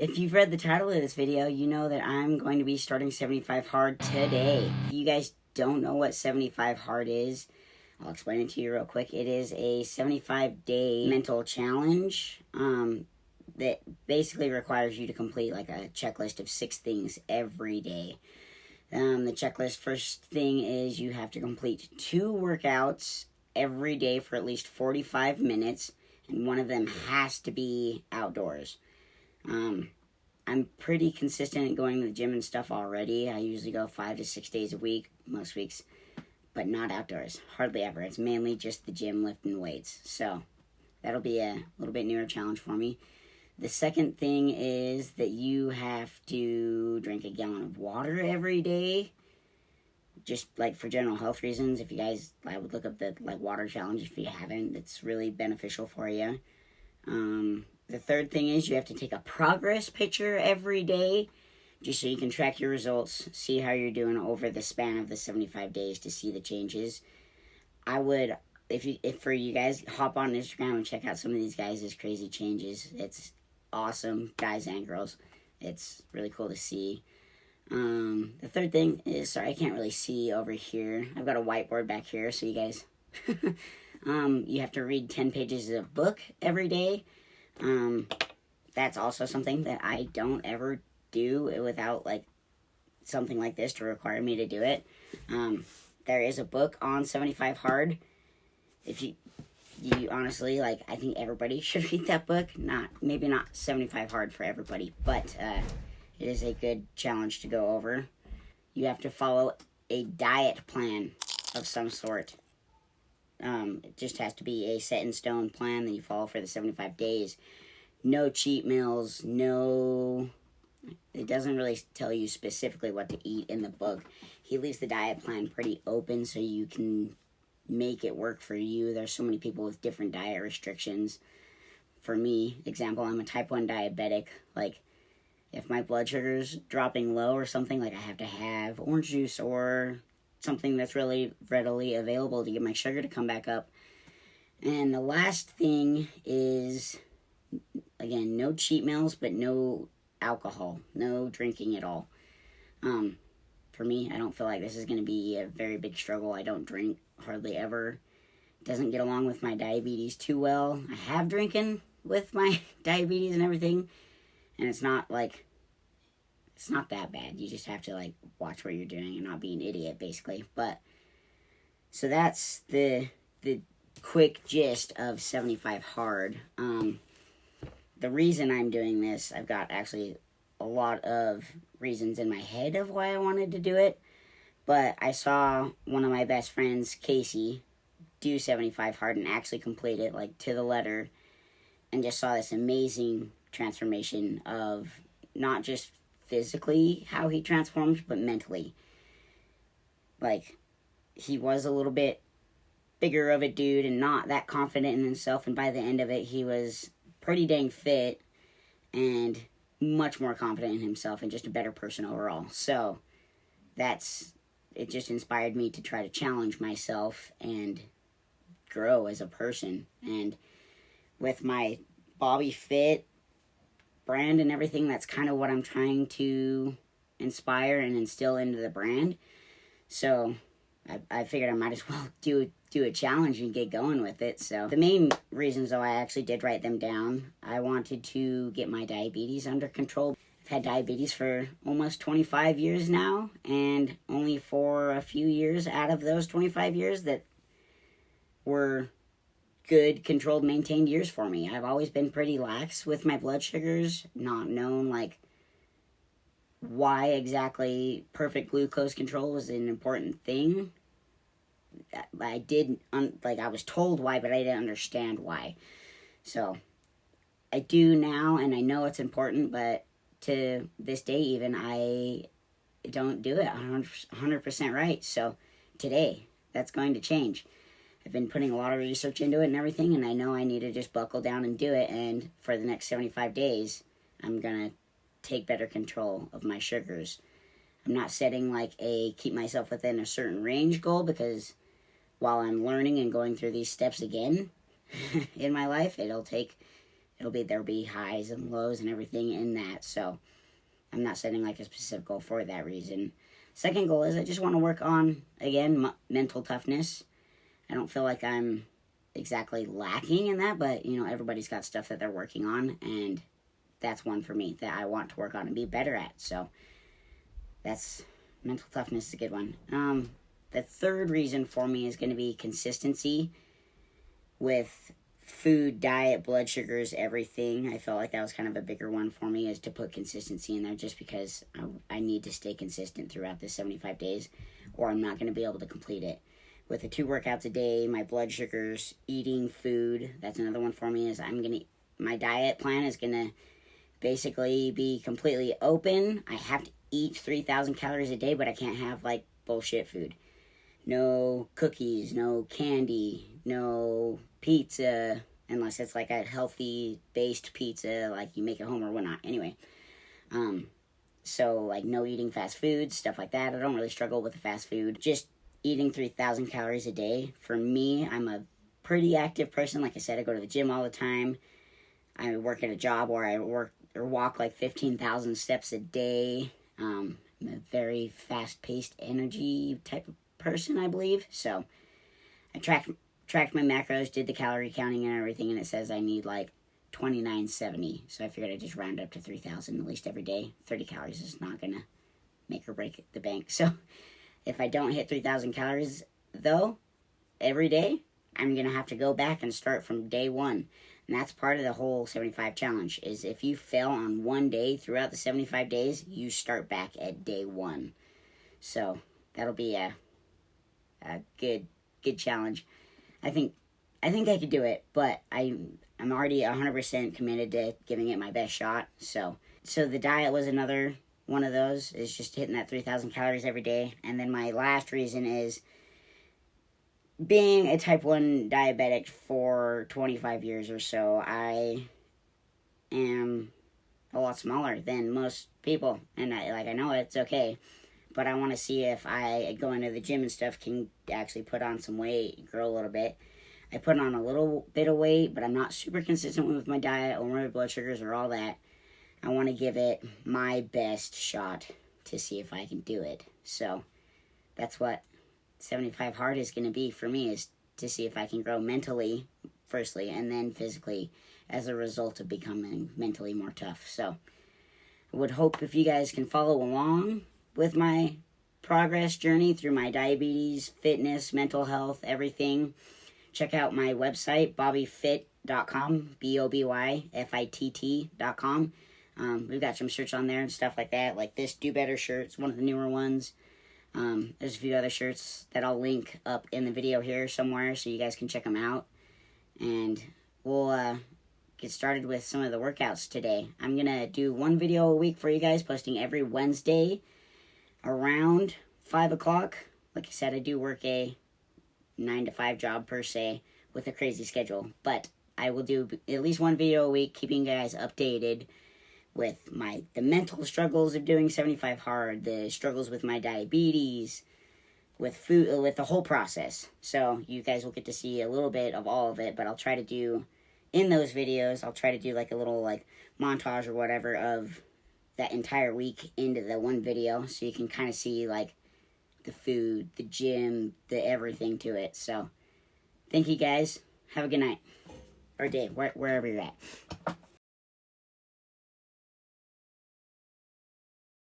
If you've read the title of this video, you know that I'm going to be starting 75 Hard today. If you guys don't know what 75 Hard is, I'll explain it to you real quick. It is a 75-day mental challenge that basically requires you to complete like a checklist of 6 things every day. The checklist, first thing is you have to complete 2 workouts every day for at least 45 minutes, and one of them has to be outdoors. I'm pretty consistent at going to the gym and stuff already. I usually go 5 to 6 days a week, most weeks, but not outdoors. Hardly ever. It's mainly just the gym lifting weights. So that'll be a little bit newer challenge for me. The second thing is that you have to drink a gallon of water every day, just like for general health reasons. If you guys, I would look up the water challenge if you haven't. It's really beneficial for you. The third thing is you have to take a progress picture every day, just so you can track your results, see how you're doing over the span of the 75 days to see the changes. I would, if for you guys, hop on Instagram and check out some of these guys' crazy changes. It's awesome, guys and girls. It's really cool to see. The third thing is, sorry, I can't really see over here. I've got a whiteboard back here, so you guys, you have to read 10 pages of a book every day. That's also something that I don't ever do without like something like this to require me to do it. There is a book on 75 Hard. If you honestly, like, I think everybody should read that book. Maybe not 75 Hard for everybody, but it is a good challenge to go over. You have to follow a diet plan of some sort. It just has to be a set in stone plan that you follow for the 75 days. No cheat meals, it doesn't really tell you specifically what to eat in the book. He leaves the diet plan pretty open so you can make it work for you. There's so many people with different diet restrictions. For me, example, I'm a type 1 diabetic. Like, if my blood sugar's dropping low or something, like I have to have orange juice or something that's really readily available to get my sugar to come back up. And the last thing is, again, no cheat meals, but no alcohol, no drinking at all. For me, I don't feel like this is going to be a very big struggle. I don't drink hardly ever. It doesn't get along with my diabetes too well. I have drinking with my diabetes and everything, and it's not that bad. You just have to like watch what you're doing and not be an idiot, basically. But so that's the quick gist of 75 Hard. The reason I'm doing this, I've got actually a lot of reasons in my head of why I wanted to do it, but I saw one of my best friends, Casey, do 75 Hard and actually complete it like to the letter, and just saw this amazing transformation of not just physically how he transformed, but mentally. Like, he was a little bit bigger of a dude and not that confident in himself, and by the end of it, he was pretty dang fit and much more confident in himself and just a better person overall. So it just inspired me to try to challenge myself and grow as a person. And with my Bobby Fit brand and everything, that's kind of what I'm trying to inspire and instill into the brand. So I figured I might as well do a challenge and get going with it. So the main reasons, though, I actually did write them down. I wanted to get my diabetes under control. I've had diabetes for almost 25 years now, and only for a few years out of those 25 years that were good, controlled, maintained years for me. I've always been pretty lax with my blood sugars, not known like why exactly perfect glucose control was an important thing. I was told why, but I didn't understand why. So I do now, and I know it's important, but to this day even, I don't do it 100% right. So today, that's going to change. I've been putting a lot of research into it and everything, and I know I need to just buckle down and do it, and for the next 75 days, I'm going to take better control of my sugars. I'm not setting like a keep myself within a certain range goal, because while I'm learning and going through these steps again in my life, it'll take there'll be highs and lows and everything in that. So I'm not setting like a specific goal for that reason. Second goal is I just want to work on, again, mental toughness. I don't feel like I'm exactly lacking in that, but everybody's got stuff that they're working on, and that's one for me that I want to work on and be better at. So that's mental toughness is a good one. The third reason for me is going to be consistency with food, diet, blood sugars, everything. I felt like that was kind of a bigger one for me, is to put consistency in there, just because I need to stay consistent throughout the 75 days or I'm not going to be able to complete it. With the 2 workouts a day, my blood sugars, eating food, that's another one for me, is my diet plan is going to basically be completely open. I have to eat 3,000 calories a day, but I can't have like bullshit food. No cookies, no candy, no pizza, unless it's like a healthy based pizza like you make at home or whatnot. Anyway, so like no eating fast food, stuff like that. I don't really struggle with the fast food. Just eating 3,000 calories a day. For me, I'm a pretty active person. Like I said, I go to the gym all the time. I work at a job where I walk like 15,000 steps a day. I'm a very fast-paced energy type of person, I believe. So I tracked my macros, did the calorie counting and everything, and it says I need like 2970. So I figured I'd just round up to 3,000 at least every day. 30 calories is not going to make or break the bank. So if I don't hit 3,000 calories, though, every day, I'm going to have to go back and start from day one. And that's part of the whole 75 challenge, is if you fail on one day throughout the 75 days, you start back at day one. So that'll be a good challenge. I think I could do it, but I'm already 100% committed to giving it my best shot. So the diet was another one of those, is just hitting that 3,000 calories every day. And then my last reason is being a type 1 diabetic for 25 years or so. I am a lot smaller than most people, and I know it's okay, but I want to see if I go into the gym and stuff can actually put on some weight, grow a little bit. I put on a little bit of weight, but I'm not super consistent with my diet or my blood sugars or all that. I want to give it my best shot to see if I can do it. So that's what 75 hard is going to be for me, is to see if I can grow mentally, firstly, and then physically as a result of becoming mentally more tough. So I would hope if you guys can follow along with my progress journey through my diabetes, fitness, mental health, everything. Check out my website, bobbyfitt.com, BOBYFITT.com. We've got some shirts on there and stuff like that, like this Do Better shirt. It's one of the newer ones. There's a few other shirts that I'll link up in the video here somewhere so you guys can check them out. And we'll get started with some of the workouts today. I'm going to do one video a week for you guys, posting every Wednesday around 5 o'clock. Like I said, I do work a 9 to 5 job per se with a crazy schedule. But I will do at least one video a week, keeping you guys updated with the mental struggles of doing 75 hard, the struggles with my diabetes, with food, with the whole process. So you guys will get to see a little bit of all of it, but I'll try to do, in those videos, I'll try to do like a little like montage or whatever of that entire week into the one video, so you can kind of see like the food, the gym, the everything to it. So thank you guys. Have a good night or day, wherever you're at.